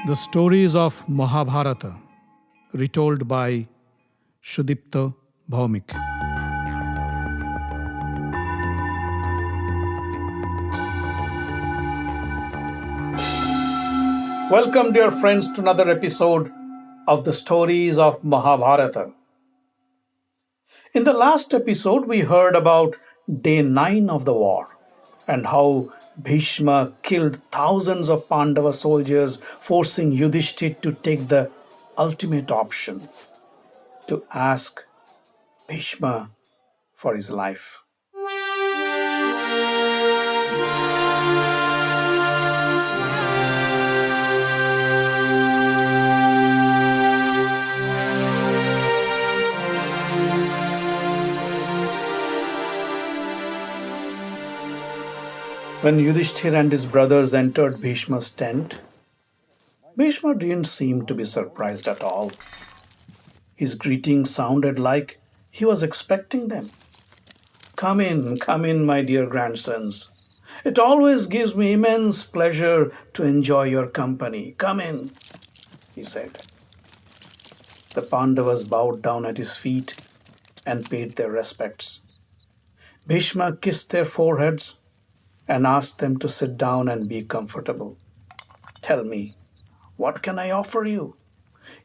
The stories of Mahabharata, retold by Sudipta Bhawmik. Welcome, dear friends, to another episode of the stories of Mahabharata. In the last episode, we heard about day 9 of the war and how Bhishma killed thousands of Pandava soldiers, forcing Yudhistir to take the ultimate option, to ask Bhishma for his life. When Yudhistir and his brothers entered Bhishma's tent, Bhishma didn't seem to be surprised at all. His greeting sounded like he was expecting them. Come in, my dear grandsons. It always gives me immense pleasure to enjoy your company. Come in, he said. The Pandavas bowed down at his feet and paid their respects. Bhishma kissed their foreheads and asked them to sit down and be comfortable. Tell me, what can I offer you?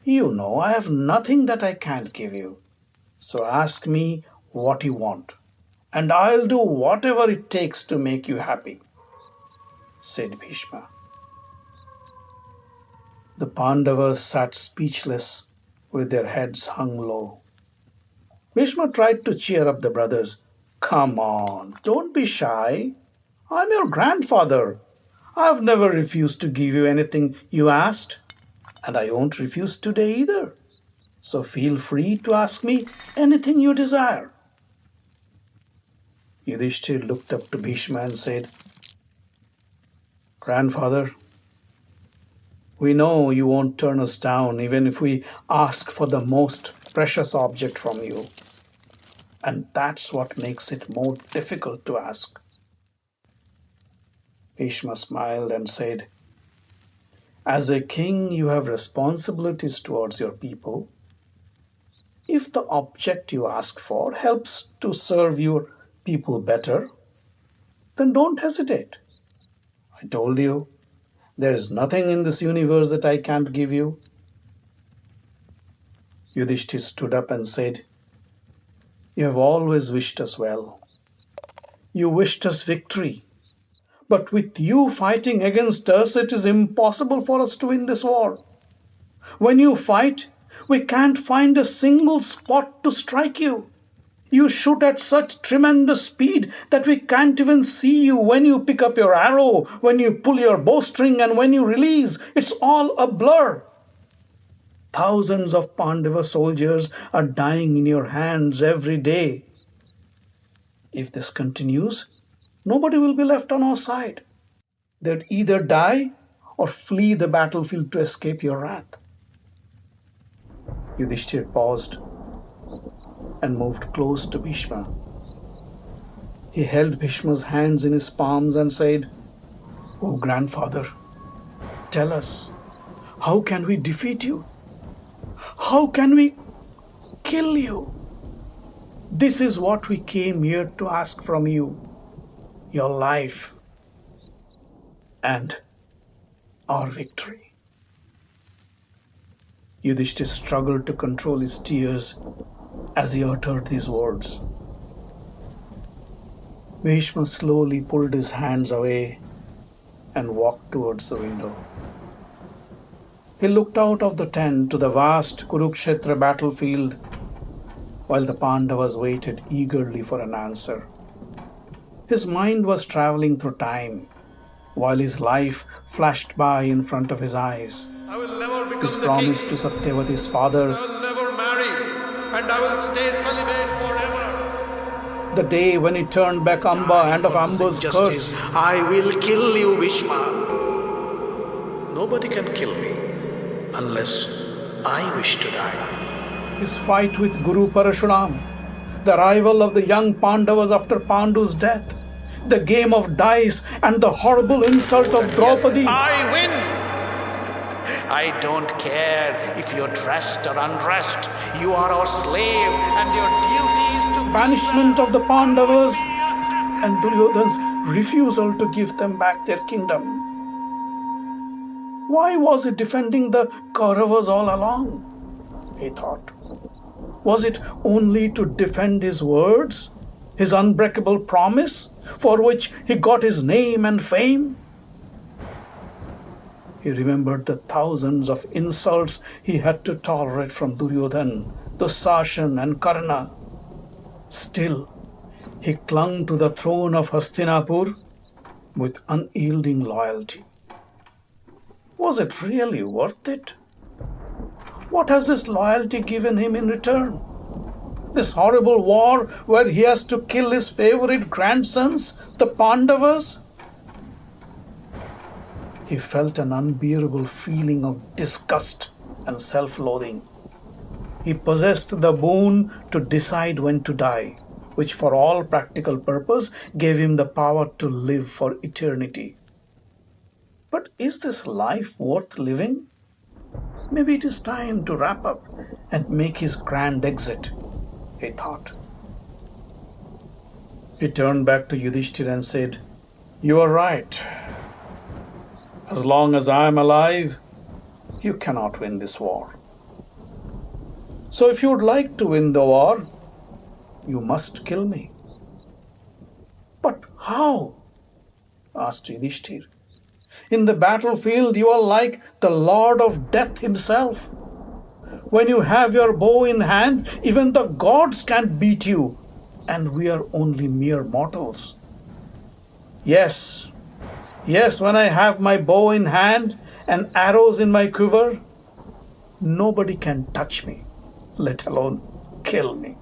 You know I have nothing that I can't give you. So ask me what you want, and I'll do whatever it takes to make you happy, said Bhishma. The Pandavas sat speechless with their heads hung low. Bhishma tried to cheer up the brothers. Come on, don't be shy. I'm your grandfather. I've never refused to give you anything you asked, and I won't refuse today either. So feel free to ask me anything you desire. Yudhistir looked up to Bhishma and said, Grandfather, we know you won't turn us down even if we ask for the most precious object from you. And that's what makes it more difficult to ask. Bhishma smiled and said, As a king, you have responsibilities towards your people. If the object you ask for helps to serve your people better, then don't hesitate. I told you, there is nothing in this universe that I can't give you. Yudhishthir stood up and said, You have always wished us well. You wished us victory. But with you fighting against us, it is impossible for us to win this war. When you fight, we can't find a single spot to strike you. You shoot at such tremendous speed that we can't even see you when you pick up your arrow, when you pull your bowstring, and when you release. It's all a blur. Thousands of Pandava soldiers are dying in your hands every day. If this continues, nobody will be left on our side. They'll either die or flee the battlefield to escape your wrath. Yudhishthir paused and moved close to Bhishma. He held Bhishma's hands in his palms and said, Oh, grandfather, tell us, how can we defeat you? How can we kill you? This is what we came here to ask from you. Your life and our victory. Yudhishthir struggled to control his tears as he uttered these words. Bhishma slowly pulled his hands away and walked towards the window. He looked out of the tent to the vast Kurukshetra battlefield while the Pandavas waited eagerly for an answer. His mind was traveling through time, while his life flashed by in front of his eyes. I will never become His the promise king. to Satyavati's father, I will never marry, and I will stay celibate forever. the day when he turned back Amba and of Amba's curse. I will kill you, Bhishma. Nobody can kill me unless I wish to die. His fight with Guru Parashunam, the rival of the young Pandavas after Pandu's death, the game of dice and the horrible insult of Draupadi. I win! I don't care if you're dressed or undressed. You are our slave, and your duty is to Banishment of the Pandavas and Duryodhan's refusal to give them back their kingdom. Why was he defending the Kauravas all along? He thought. Was it only to defend his words, his unbreakable promise, for which he got his name and fame? He remembered the thousands of insults he had to tolerate from Duryodhan, Dusashan, and Karna. Still, he clung to the throne of Hastinapur with unyielding loyalty. Was it really worth it? What has this loyalty given him in return? This horrible war where he has to kill his favorite grandsons, the Pandavas? He felt an unbearable feeling of disgust and self-loathing. He possessed the boon to decide when to die, which for all practical purpose gave him the power to live for eternity. But is this life worth living? Maybe it is time to wrap up and make his grand exit, he thought. He turned back to Yudhistir and said, "You are right. As long as I am alive, you cannot win this war. So if you would like to win the war, you must kill me." "But how?" asked Yudhistir. "In the battlefield, you are like the Lord of Death himself. When you have your bow in hand, even the gods can't beat you, and we are only mere mortals. Yes, when I have my bow in hand and arrows in my quiver, nobody can touch me, let alone kill me.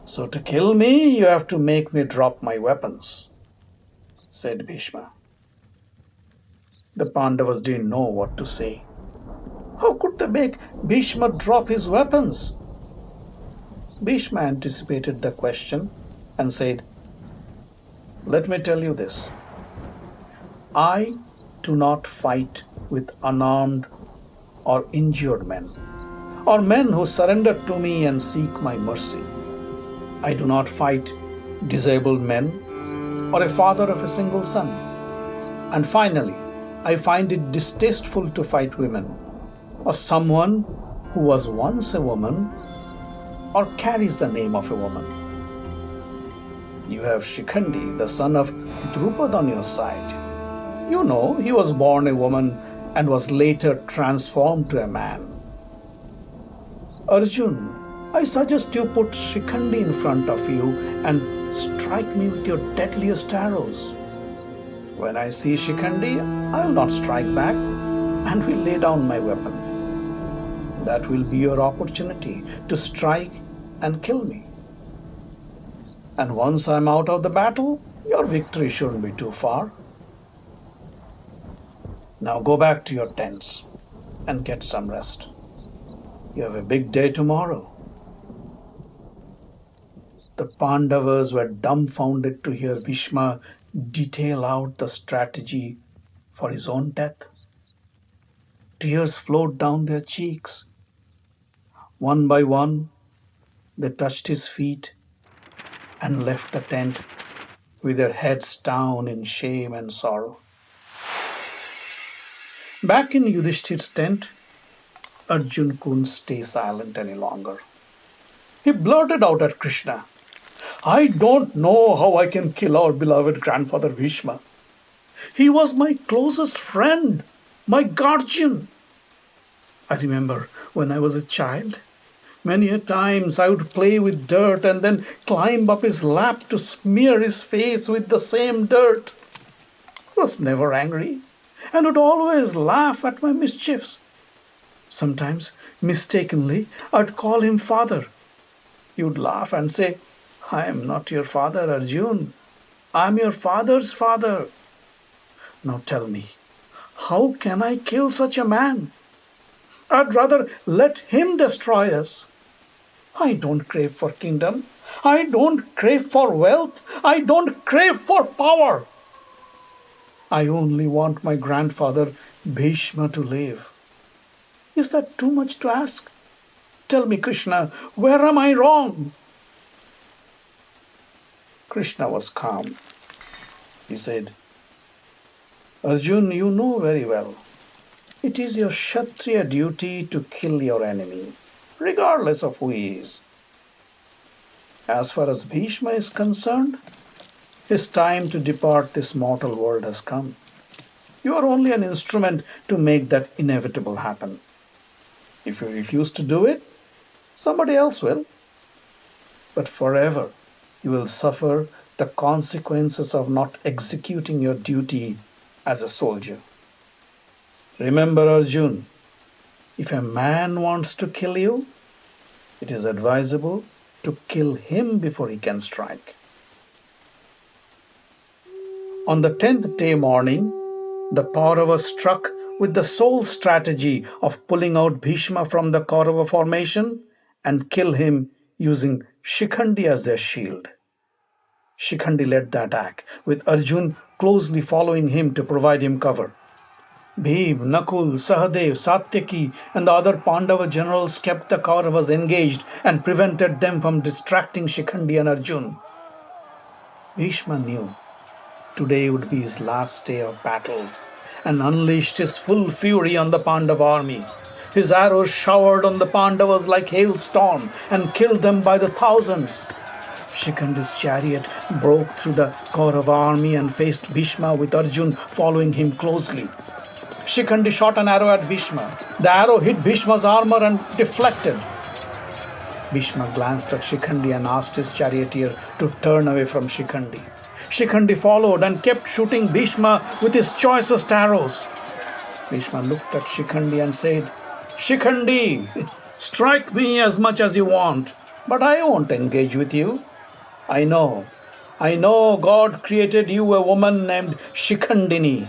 So to kill me, you have to make me drop my weapons," said Bhishma. The Pandavas didn't know what to say. How could they make Bhishma drop his weapons? Bhishma anticipated the question and said, "Let me tell you this. I do not fight with unarmed or injured men, or men who surrender to me and seek my mercy. I do not fight disabled men or a father of a single son. And finally, I find it distasteful to fight women, or someone who was once a woman or carries the name of a woman. You have Sikhandi, the son of Drupad, on your side. You know he was born a woman and was later transformed to a man. Arjun, I suggest you put Sikhandi in front of you and strike me with your deadliest arrows. When I see Sikhandi, I will not strike back and will lay down my weapon. That will be your opportunity to strike and kill me. And once I am out of the battle, your victory shouldn't be too far. Now go back to your tents and get some rest. You have a big day tomorrow." The Pandavas were dumbfounded to hear Bhishma detail out the strategy for his own death. Tears flowed down their cheeks. One by one, they touched his feet and left the tent with their heads down in shame and sorrow. Back in Yudhishthir's tent, Arjun couldn't stay silent any longer. He blurted out at Krishna, "I don't know how I can kill our beloved grandfather Bhishma. He was my closest friend, my guardian. I remember when I was a child, many a times I would play with dirt and then climb up his lap to smear his face with the same dirt. He was never angry and would always laugh at my mischiefs. Sometimes, mistakenly, I'd call him father. He would laugh and say, 'I am not your father, Arjun. I am your father's father.' Now tell me, how can I kill such a man? I'd rather let him destroy us. I don't crave for kingdom. I don't crave for wealth. I don't crave for power. I only want my grandfather Bhishma to live. Is that too much to ask? Tell me, Krishna, where am I wrong? Krishna was calm. He said, Arjun, you know very well. It is your Kshatriya duty to kill your enemy, regardless of who he is. As far as Bhishma is concerned, his time to depart this mortal world has come. You are only an instrument to make that inevitable happen. If you refuse to do it, somebody else will. But forever, you will suffer the consequences of not executing your duty as a soldier. Remember, Arjun, if a man wants to kill you, it is advisable to kill him before he can strike. On the 10th day morning, the Pauravas struck with the sole strategy of pulling out Bhishma from the Kaurava formation and kill him using Sikhandi as their shield. Sikhandi led the attack, with Arjun closely following him to provide him cover. Bhim, Nakul, Sahadev, Satyaki, and the other Pandava generals kept the Kauravas engaged and prevented them from distracting Sikhandi and Arjun. Bhishma knew today would be his last day of battle and unleashed his full fury on the Pandava army. His arrows showered on the Pandavas like hailstorm and killed them by the thousands. Shikhandi's chariot broke through the Kaurava army and faced Bhishma with Arjun following him closely. Sikhandi shot an arrow at Bhishma. The arrow hit Bhishma's armor and deflected. Bhishma glanced at Sikhandi and asked his charioteer to turn away from Sikhandi. Sikhandi followed and kept shooting Bhishma with his choicest arrows. Bhishma looked at Sikhandi and said, Sikhandi, strike me as much as you want, but I won't engage with you. I know God created you a woman named Shikhandini.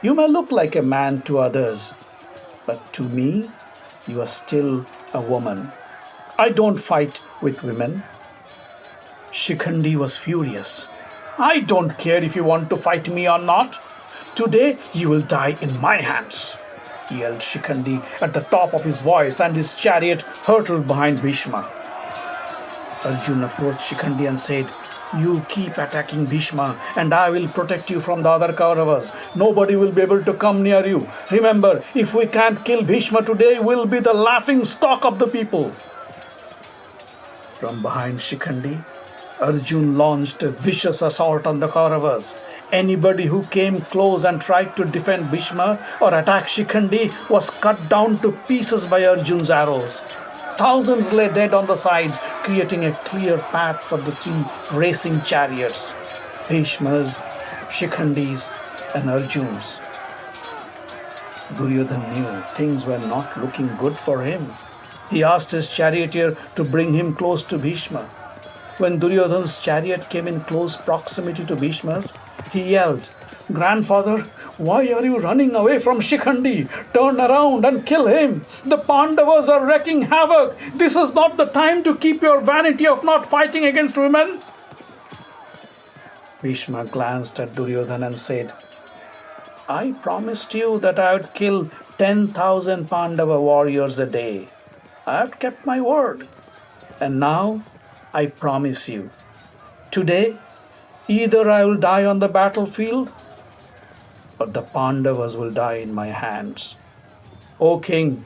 You may look like a man to others, but to me, you are still a woman. I don't fight with women. Sikhandi was furious. I don't care if you want to fight me or not. Today, you will die in my hands, yelled Sikhandi at the top of his voice, and his chariot hurtled behind Bhishma. Arjun approached Sikhandi and said, You keep attacking Bhishma, and I will protect you from the other Kauravas. Nobody will be able to come near you. Remember, if we can't kill Bhishma today, we'll be the laughing stock of the people. From behind Sikhandi, Arjun launched a vicious assault on the Kauravas. Anybody who came close and tried to defend Bhishma or attack Sikhandi was cut down to pieces by Arjun's arrows. Thousands lay dead on the sides, creating a clear path for the three racing chariots, Bhishma's, Shikhandi's, and Arjun's. Duryodhan knew things were not looking good for him. He asked his charioteer to bring him close to Bhishma. When Duryodhan's chariot came in close proximity to Bhishma's, he yelled, Grandfather, why are you running away from Sikhandi? Turn around and kill him. The Pandavas are wreaking havoc. This is not the time to keep your vanity of not fighting against women. Bhishma glanced at Duryodhan and said, I promised you that I would kill 10,000 Pandava warriors a day. I have kept my word. And now I promise you, today, either I will die on the battlefield or the Pandavas will die in my hands. O King,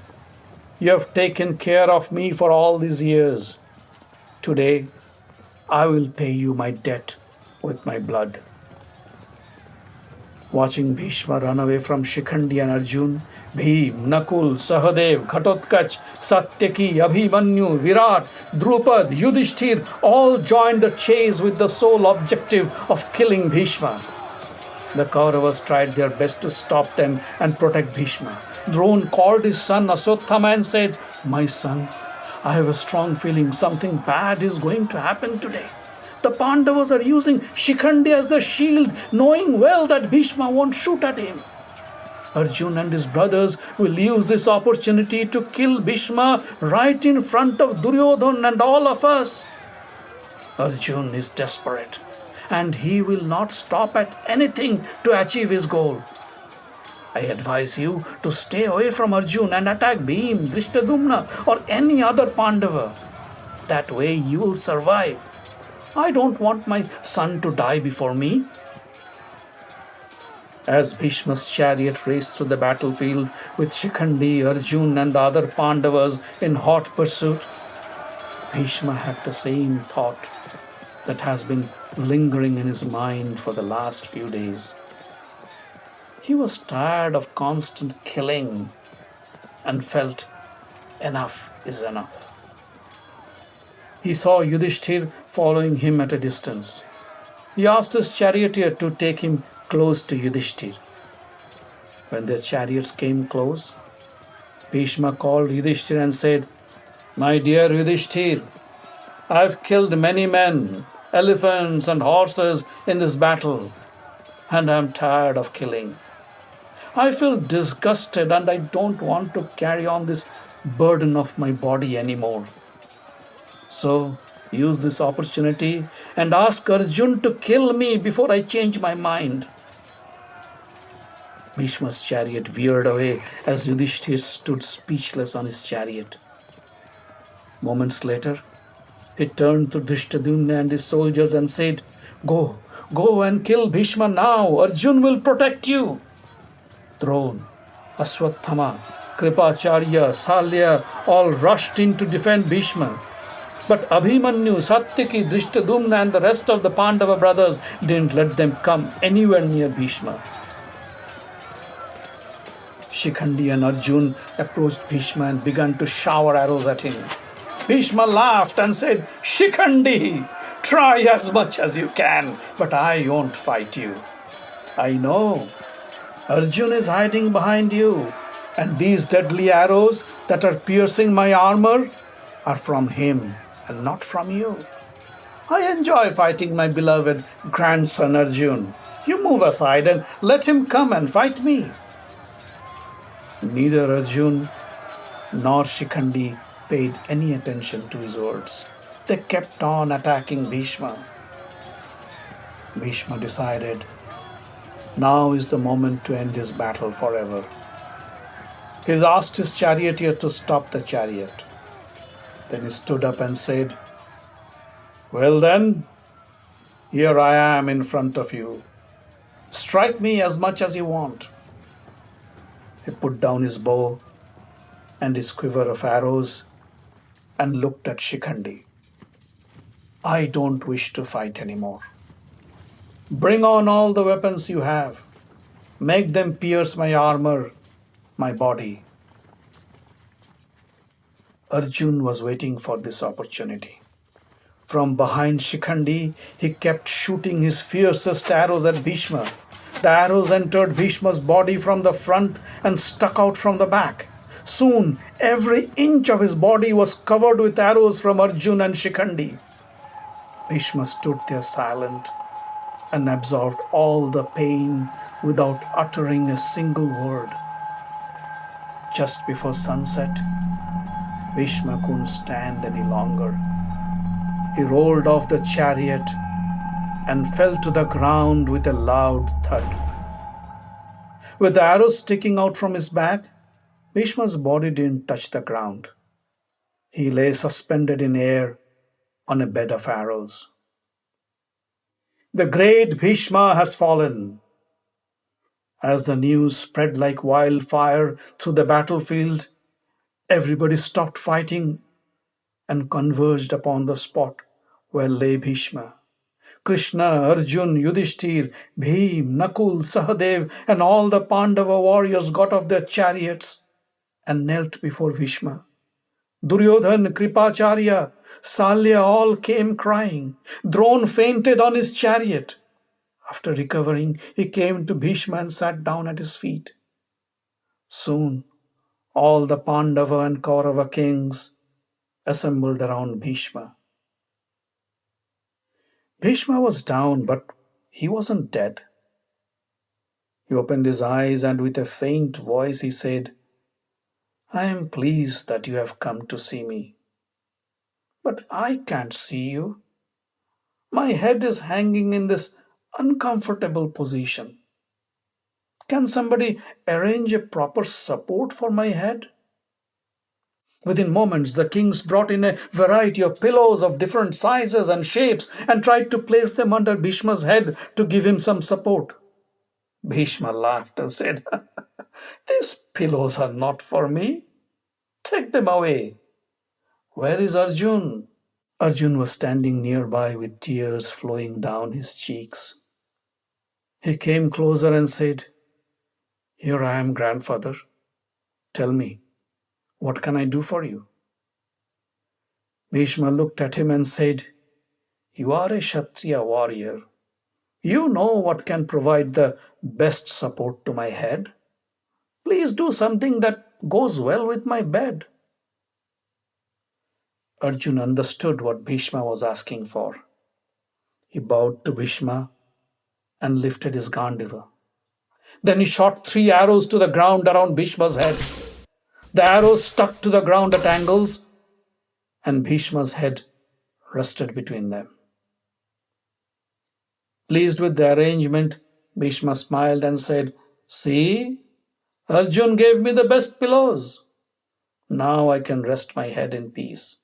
you have taken care of me for all these years. Today, I will pay you my debt with my blood. Watching Bhishma run away from Sikhandi and Arjun, Bhim, Nakul, Sahadev, Ghatotkach, Satyaki, Abhimanyu, Virat, Drupad, Yudhistir all joined the chase with the sole objective of killing Bhishma. The Kauravas tried their best to stop them and protect Bhishma. Drona called his son Aswathama and said, My son, I have a strong feeling something bad is going to happen today. The Pandavas are using Sikhandi as the shield, knowing well that Bhishma won't shoot at him. Arjun and his brothers will use this opportunity to kill Bhishma right in front of Duryodhan and all of us. Arjun is desperate, and he will not stop at anything to achieve his goal. I advise you to stay away from Arjun and attack Bhim, Drishtadumna, or any other Pandava. That way you will survive. I don't want my son to die before me. As Bhishma's chariot raced through the battlefield with Sikhandi, Arjun, and the other Pandavas in hot pursuit, Bhishma had the same thought that has been lingering in his mind for the last few days. He was tired of constant killing and felt enough is enough. He saw Yudhistir following him at a distance. He asked his charioteer to take him close to Yudhistir. When their chariots came close, Bhishma called Yudhistir and said, "My dear Yudhistir, I've killed many men, elephants and horses in this battle, and I'm tired of killing. I feel disgusted and I don't want to carry on this burden of my body anymore. So use this opportunity and ask Arjun to kill me before I change my mind." Bhishma's chariot veered away as Yudhishthir stood speechless on his chariot. Moments later, he turned to Drishtadumna and his soldiers and said, Go and kill Bhishma now. Arjun will protect you." Drona, Ashwatthama, Kripacharya, Salya all rushed in to defend Bhishma. But Abhimanyu, Satyaki, Drishtadumna and the rest of the Pandava brothers didn't let them come anywhere near Bhishma. Sikhandi and Arjun approached Bhishma and began to shower arrows at him. Bhishma laughed and said, "Sikhandi, try as much as you can, but I won't fight you. I know Arjun is hiding behind you, and these deadly arrows that are piercing my armor are from him and not from you. I enjoy fighting my beloved grandson Arjun. You move aside and let him come and fight me." Neither Arjun nor Sikhandi paid any attention to his words. They kept on attacking Bhishma. Bhishma decided, now is the moment to end his battle forever. He asked his charioteer to stop the chariot. Then he stood up and said, "Well then, here I am in front of you. Strike me as much as you want." He put down his bow and his quiver of arrows and looked at Sikhandi. "I don't wish to fight anymore. Bring on all the weapons you have. Make them pierce my armor, my body." Arjun was waiting for this opportunity. From behind Sikhandi, he kept shooting his fiercest arrows at Bhishma. The arrows entered Bhishma's body from the front and stuck out from the back. Soon, every inch of his body was covered with arrows from Arjun and Sikhandi. Bhishma stood there silent and absorbed all the pain without uttering a single word. Just before sunset, Bhishma couldn't stand any longer. He rolled off the chariot and fell to the ground with a loud thud. With the arrows sticking out from his back, Bhishma's body didn't touch the ground. He lay suspended in air on a bed of arrows. The great Bhishma has fallen. As the news spread like wildfire through the battlefield, everybody stopped fighting and converged upon the spot where lay Bhishma. Krishna, Arjun, Yudhistir, Bhim, Nakul, Sahadev, and all the Pandava warriors got off their chariots and knelt before Bhishma. Duryodhan, Kripacharya, Salya all came crying. Drona fainted on his chariot. After recovering, he came to Bhishma and sat down at his feet. Soon, all the Pandava and Kaurava kings assembled around Bhishma. Bhishma was down, but he wasn't dead. He opened his eyes and with a faint voice he said, "I am pleased that you have come to see me. But I can't see you. My head is hanging in this uncomfortable position. Can somebody arrange a proper support for my head? Within moments, the kings brought in a variety of pillows of different sizes and shapes and tried to place them under Bhishma's head to give him some support. Bhishma laughed and said, "These pillows are not for me. Take them away. Where is Arjun?" Arjun was standing nearby with tears flowing down his cheeks. He came closer and said, "Here I am, grandfather. Tell me, what can I do for you?" Bhishma looked at him and said, "You are a Kshatriya warrior. You know what can provide the best support to my head. Please do something that goes well with my bed." Arjun understood what Bhishma was asking for. He bowed to Bhishma and lifted his Gandiva. Then he shot 3 arrows to the ground around Bhishma's head. The arrows stuck to the ground at angles, and Bhishma's head rested between them. Pleased with the arrangement, Bhishma smiled and said, "See, Arjun gave me the best pillows. Now I can rest my head in peace."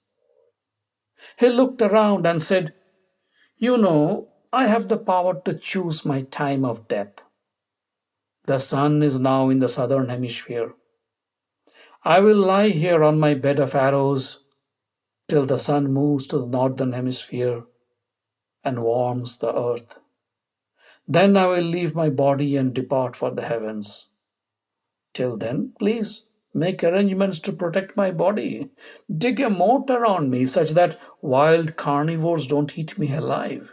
He looked around and said, "You know, I have the power to choose my time of death. The sun is now in the southern hemisphere. I will lie here on my bed of arrows till the sun moves to the northern hemisphere and warms the earth. Then I will leave my body and depart for the heavens. Till then, please make arrangements to protect my body. Dig a moat around me such that wild carnivores don't eat me alive."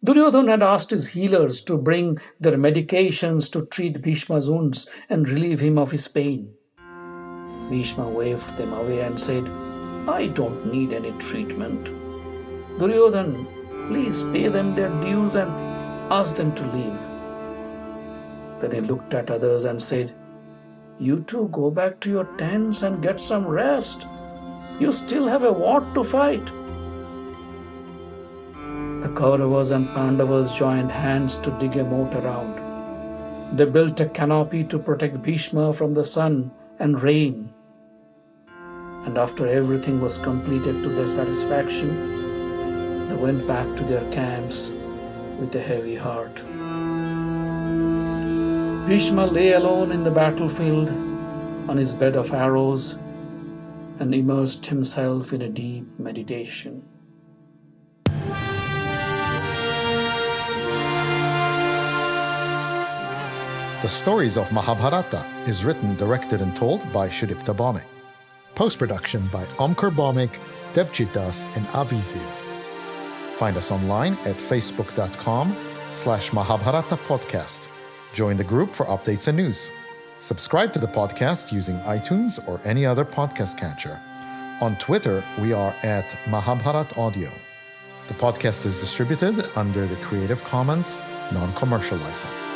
Duryodhana had asked his healers to bring their medications to treat Bhishma's wounds and relieve him of his pain. Bhishma waved them away and said, "I don't need any treatment. Duryodhana, please pay them their dues and ask them to leave." Then he looked at others and said, "You two go back to your tents and get some rest. You still have a war to fight." The Kauravas and Pandavas joined hands to dig a moat around. They built a canopy to protect Bhishma from the sun and rain. And after everything was completed to their satisfaction, they went back to their camps with a heavy heart. Bhishma lay alone in the battlefield on his bed of arrows and immersed himself in a deep meditation. The Stories of Mahabharata is written, directed, and told by Sudipta Bhawmik. Post-production by Omkar Bhawmik, Debjit Das, and Avi Ziv. Find us online at facebook.com/Mahabharata Podcast. Join the group for updates and news. Subscribe to the podcast using iTunes or any other podcast catcher. On Twitter, we are at Mahabharat Audio. The podcast is distributed under the Creative Commons non-commercial license.